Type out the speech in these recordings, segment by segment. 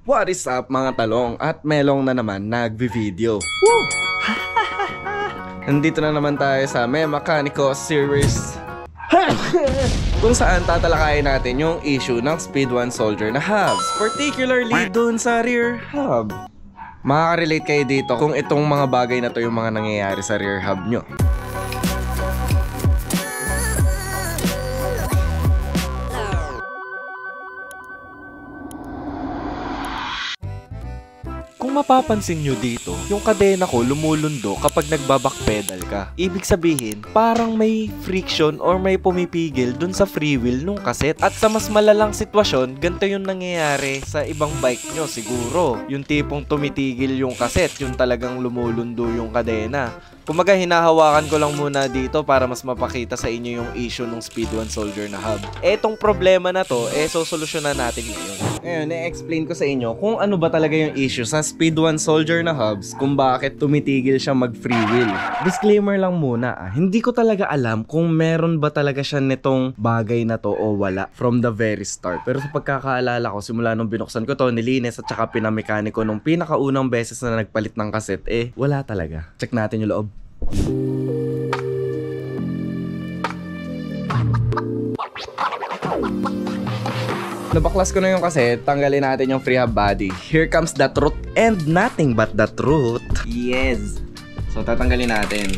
What is up mga talong? At Melong na naman nagvi-video. Woo! Nandito na naman tayo sa Mekaniko series kung saan tatalakayin natin yung issue ng Speed 1 Soldier na hubs, particularly dun sa rear hub. Makaka-relate kayo dito kung itong mga bagay na to yung mga nangyayari sa rear hub nyo. Kung mapapansin nyo dito, yung kadena ko lumulundo kapag nagbabackpedal ka. Ibig sabihin, parang may friction or may pumipigil dun sa free wheel nung kaset. At sa mas malalang sitwasyon, ganito yung nangyayari sa ibang bike nyo siguro. Yung tipong tumitigil yung kaset, yung talagang lumulundo yung kadena. Kumaga hinahawakan ko lang muna dito para mas mapakita sa inyo yung issue ng Speed 1 Soldier na hub. Etong problema na to, sosolusyonan natin ngayon. Ngayon, i-explain ko sa inyo kung ano ba talaga yung issue sa Speed 1 Soldier na hubs, kung bakit tumitigil siya mag-free wheel. Disclaimer lang muna, hindi ko talaga alam kung meron ba talaga siya nitong bagay na to o wala from the very start. Pero sa pagkakaalala ko, simula nung binuksan ko to, nilinis at saka pinamekaniko nung pinakaunang beses na nagpalit ng kaset, wala talaga. Check natin yung loob. Nabaklas ko na yung kaset, tanggalin natin yung free hub body. Here comes the truth and nothing but the truth. Yes. So tatanggalin natin.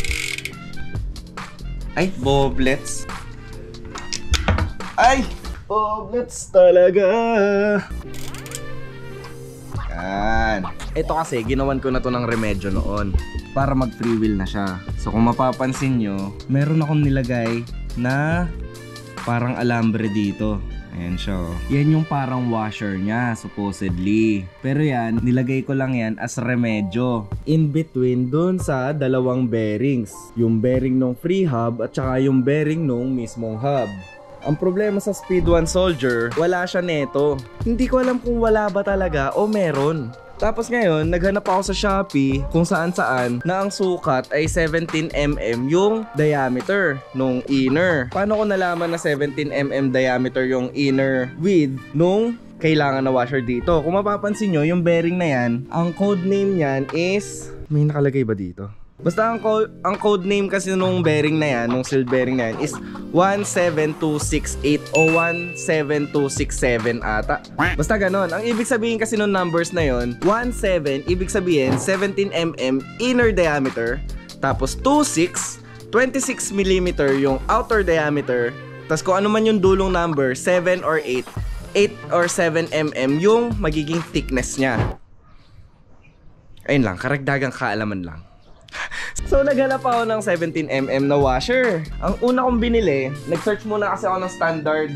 Ay, boblets. Ay, boblets talaga. Yan. Ito kasi, ginawan ko na to ng remedyo noon para mag-free wheel na siya. So kung mapapansin nyo, meron akong nilagay na parang alambre dito. Ayan siya. Yan yung parang washer niya, supposedly. Pero yan, nilagay ko lang yan as remedyo. In between dun sa dalawang bearings. Yung bearing nung free hub at saka yung bearing nung mismong hub. Ang problema sa Speed 1 Soldier, wala siya neto. Hindi ko alam kung wala ba talaga o meron. Tapos ngayon, naghanap ako sa Shopee kung saan-saan na ang sukat ay 17mm yung diameter nung inner. Paano ko nalaman na 17mm diameter yung inner width nung kailangan na washer dito? Kung mapapansin nyo, yung bearing na yan, ang code name niyan is... May nakalagay ba dito? Basta ang code name kasi nung bearing na yan, nung sealed bearing na yan is 17268 o 17267 ata. Basta ganon. Ang ibig sabihin kasi nung numbers na yon, 17 ibig sabihin 17mm inner diameter, tapos 26mm yung outer diameter, tapos kung ano man yung dulong number, 7 or 8 or 7mm yung magiging thickness niya. Ayun lang, karagdagang kaalaman lang. So naghanap ako ng 17mm na washer. Ang una kong binili, nag-search muna kasi ako ng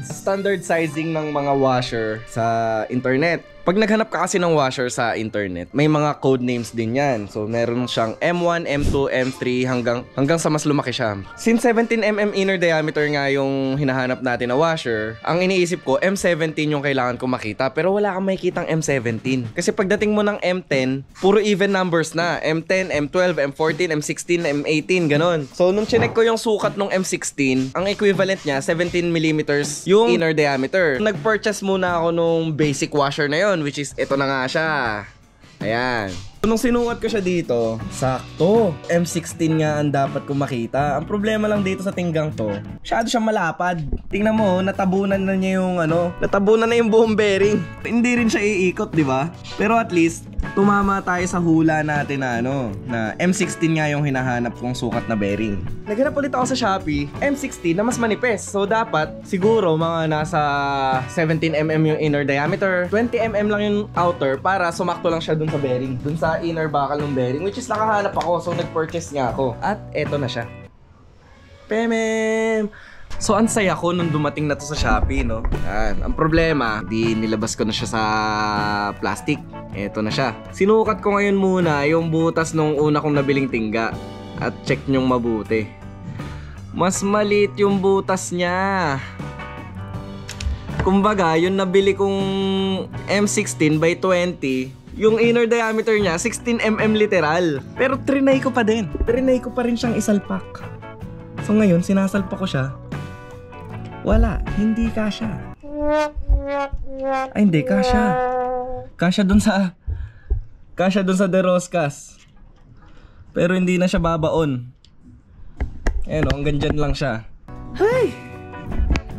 standard sizing ng mga washer sa internet. Pag naghanap ka kasi ng washer sa internet, may mga code names din yan. So meron siyang M1, M2, M3 hanggang sa mas lumaki siya. Since 17mm inner diameter nga yung hinahanap natin na washer, ang iniisip ko M17 yung kailangan ko makita, pero wala kang makikitang M17. Kasi pagdating mo ng M10, puro even numbers na. M10, M12, M14, M16, M18, ganon. So nung chinek ko yung sukat ng M16, ang equivalent niya 17mm yung inner diameter. Nag-purchase muna ako nung basic washer na yon, which is ito na nga siya. Ayan. Nung sinukat ko siya dito, sakto. M16 nga ang dapat kong makita. Ang problema lang dito sa tinggang to, masyado siyang malapad. Tingnan mo, natabunan na niya yung natabunan na yung buong bearing. Hindi rin siya iikot, di ba? Pero at least, tumama tayo sa hula natin na na M16 nga yung hinahanap kong sukat na bearing. Naghanap ulit ako sa Shopee, M16 na mas manipis. So dapat, siguro mga nasa 17mm yung inner diameter, 20mm lang yung outer para sumakto lang siya dun sa bearing. Dun sa inner bakal ng bearing, which is nakahanap ako. So nag-purchase nga ako. At eto na siya. Pemem! So ang saya ko nung dumating na to sa Shopee, no? Yan. Ang problema, di nilabas ko na siya sa plastic. Eto na siya. Sinukat ko ngayon muna yung butas nung una kong nabiling tingga. At check nyong mabuti. Mas maliit yung butas niya. Kumbaga, yung nabili kong M16 by 20, yung inner diameter niya 16mm literal. Pero trinay ko pa din. Trinay ko pa rin siyang isalpak. So ngayon, sinasalpak ko siya. Wala, hindi kasya. Ay, hindi kasya. Kasya dun sa De Roscas. Pero hindi na siya babaon. Ayan o, hanggang dyan lang siya. Hay!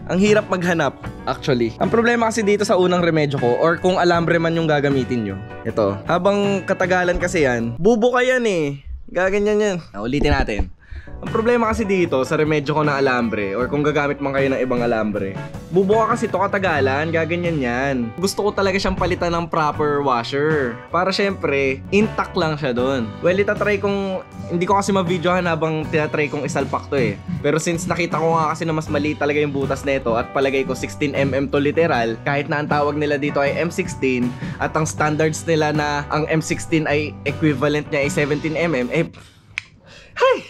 Ang hirap maghanap, actually. Ang problema kasi dito sa unang remedyo ko, or kung alambre man yung gagamitin nyo, ito, habang katagalan kasi yan, bubuka yan eh. Gaganyan yan. Ulitin natin. Ang problema kasi dito sa remedyo ko na alambre, or kung gagamit man kayo ng ibang alambre, bubuka kasi ito katagalan, gaganyan yan. Gusto ko talaga siyang palitan ng proper washer, para syempre intact lang siya doon. Well, itatry kong, hindi ko kasi ma-videohan habang tinatry kong isalpak to eh. Pero since nakita ko nga kasi na mas maliit talaga yung butas nito, at palagay ko 16mm to literal, kahit na ang tawag nila dito ay M16, at ang standards nila na ang M16 ay equivalent niya ay 17mm, eh hay!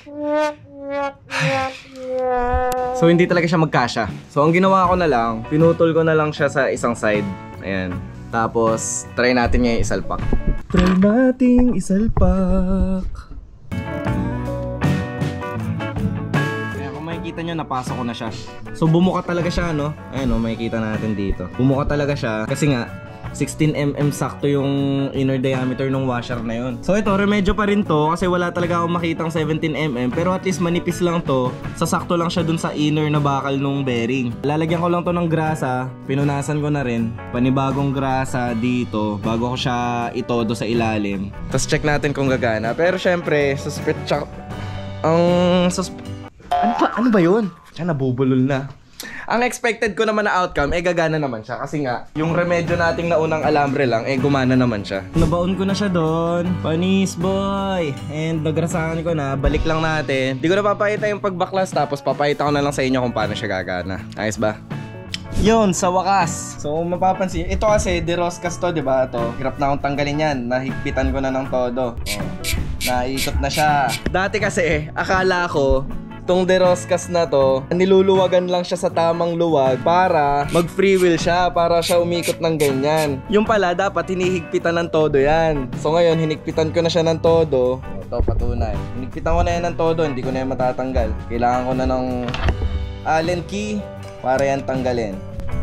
So hindi talaga siya magkasya. So ang ginawa ko na lang, pinutol ko na lang siya sa isang side. Ayan. Tapos try natin niya isalpak. Try nating isalpak. Ayan, kung makikita nyo, napasok ko na siya. So bumuka talaga siya, no? Ayan o, makikita natin dito. Bumuka talaga siya kasi nga 16mm sakto yung inner diameter ng washer na yun. So ito, remedyo pa rin to kasi wala talaga akong makitang 17mm, pero at least manipis lang to. Sasakto lang siya dun sa inner na bakal nung bearing. Lalagyan ko lang to ng grasa, pinunasan ko na rin. Panibagong grasa dito bago ko siya itodo sa ilalim. Tapos check natin kung gagana. Pero syempre, ano ba yun? Siya nabubulol na. Ang expected ko naman na outcome, gagana naman siya. Kasi nga, yung remedyo nating naunang alambre lang, gumana naman siya. Nabaon ko na siya doon. Panis boy! And nagrasahan ko na, balik lang natin. Di ko na papakita yung pagbaklas, tapos papakita ko na lang sa inyo kung paano siya gagana. Ayos ba? Yun, sa wakas. So mapapansin, ito kasi De Roscas to, diba? Ito, hirap na akong tanggalin yan. Nahigpitan ko na ng todo. Naikot na siya. Dati kasi, akala ko tong De Roscas na to, niluluwagan lang siya sa tamang luwag para mag-free wheel siya, para siya umikot ng ganyan. Yung pala, dapat hinihigpitan ng todo yan. So ngayon, hinigpitan ko na siya ng todo. Ito, patunay. Hinigpitan ko na yan ng todo, hindi ko na yan matatanggal. Kailangan ko na ng Allen key para yan tanggalin.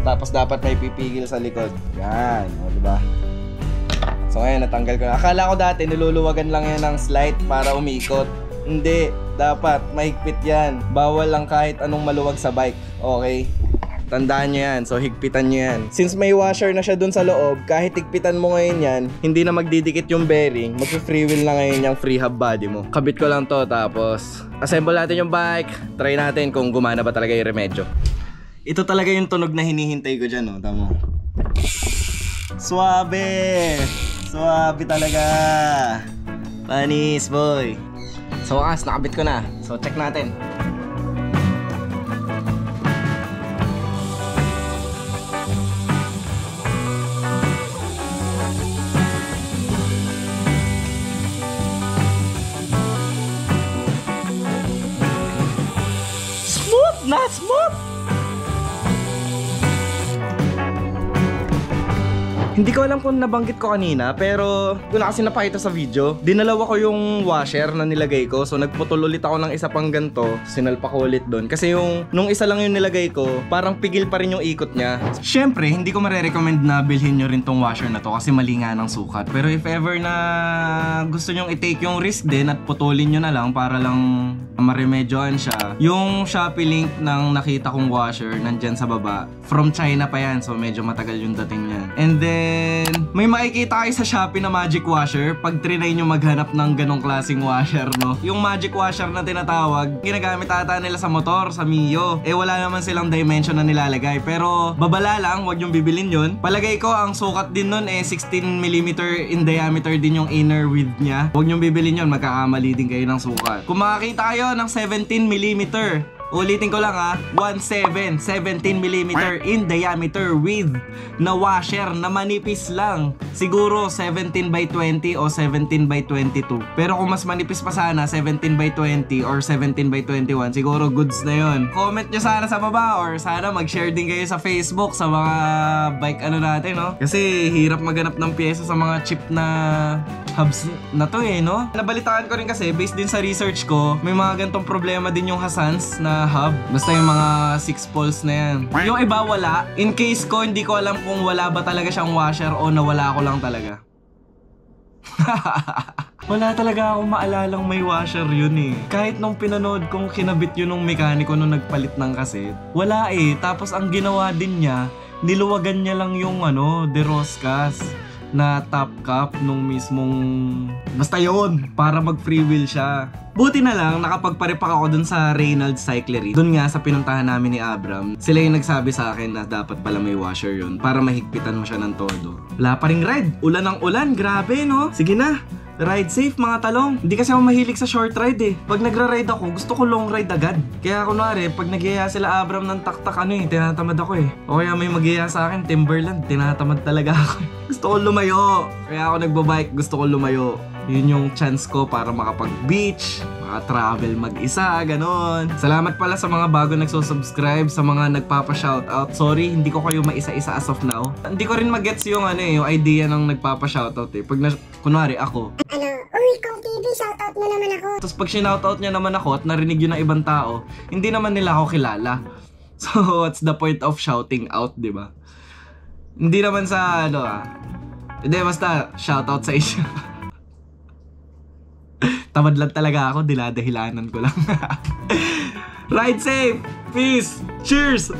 Tapos dapat may pipigil sa likod. Yan, o diba? So ngayon, natanggal ko na. Akala ko dati, niluluwagan lang yan ng slide para umikot. Hindi, dapat mahigpit yan. Bawal lang kahit anong maluwag sa bike. Okay? Tandaan nyo yan. So higpitan nyo yan. Since may washer na siya dun sa loob, kahit higpitan mo ngayon yan, hindi na magdidikit yung bearing. Mag-free wheel na ngayon yung free hub body mo. Kabit ko lang to, tapos assemble natin yung bike. Try natin kung gumana ba talaga yung remedyo. Ito talaga yung tunog na hinihintay ko dyan, no? Tama. Suabe! Suabe talaga! Panis boy! So wakas, nakabit ko na. So check natin. Smooth na smooth! Hindi ko alam kung nabanggit ko kanina, pero kung na kasi napakita sa video, dinalawa ko yung washer na nilagay ko. So nagputol ulit ako ng isa pang ganito, sinalpa ko ulit doon. Kasi nung isa lang yung nilagay ko, parang pigil pa rin yung ikot niya. Syempre, hindi ko marerecommend na bilhin nyo rin tong washer na to kasi mali nga ng sukat. Pero if ever na gusto nyong i-take yung risk din at putulin nyo na lang para lang maremedyoan siya, yung Shopee link ng nakita kong washer nandyan sa baba. From China pa yan, so medyo matagal yung dating niya. And then, may makikita kayo sa Shopee na magic washer pag trinay nyo maghanap ng ganong klaseng washer, no? Yung magic washer na tinatawag, ginagamit ata nila sa motor, sa Mio. Wala naman silang dimension na nilalagay. Pero, babala lang, wag yung bibilin yun. Palagay ko, ang sukat din nun 16mm in diameter din yung inner width niya. Wag yung bibilin yun, magkakamali din kayo ng sukat. Kung makakita kayo ng 17mm, ulitin ko lang ha, 17mm in diameter width na washer na manipis lang. Siguro 17x20 o 17x22. Pero kung mas manipis pa sana, 17x20 or 17x21, siguro goods na yun. Comment nyo sana sa baba or sana mag-share din kayo sa Facebook sa mga bike ano natin, no? Kasi hirap maghanap ng pyesa sa mga cheap na hubs na to no? Nabalitaan ko rin kasi, based din sa research ko, may mga gantong problema din yung Hasans na hub. Basta yung mga 6 poles na yan. Yung iba wala. In case ko, hindi ko alam kung wala ba talaga siyang washer o nawala ko lang talaga. Wala talaga akong maalalang may washer yun Kahit nung pinanood kong kinabit yun ng mekaniko nung nagpalit ng kaset, wala Tapos ang ginawa din niya, niluwagan niya lang yung De Roscas na top cap nung mismong basta yun, para mag freewheel siya. Buti na lang nakapagparepak ako dun sa Reynolds Cyclery. Dun nga sa pinuntahan namin ni Abram, sila yung nagsabi sa akin na dapat pala may washer yun para mahigpitan mo siya ng todo. Wala pa ring ride, ulan ng ulan, grabe no? Sige na, ride safe mga talong. Hindi kasi ako mahilig sa short ride Pag nagra-ride ako, gusto ko long ride agad. Kaya kunwari, pag nagyaya sila Abram ng taktak tinatamad ako O kaya may magyaya sa akin, Timberland, tinatamad talaga ako Gusto ko lumayo. Kaya ako nagbabike, gusto ko lumayo. Yun yung chance ko para makapag-beach, maka-travel mag-isa, ganon. Salamat pala sa mga bago nagsusubscribe, sa mga nagpapa-shoutout. Sorry, hindi ko kayo maisa-isa as of now. Hindi ko rin magets yung yung idea ng nagpapa-shoutout Pag kunwari ako, Uy, Kong TV, shoutout mo naman ako. tapos pag sinoutout niya naman ako at narinig yun ng ibang tao, hindi naman nila ako kilala. So, what's the point of shouting out, di ba? Hindi naman sa Hindi, basta shoutout sa inyo. Tamad lang talaga ako, dinadahilanan ko lang. Ride safe! Peace! Cheers!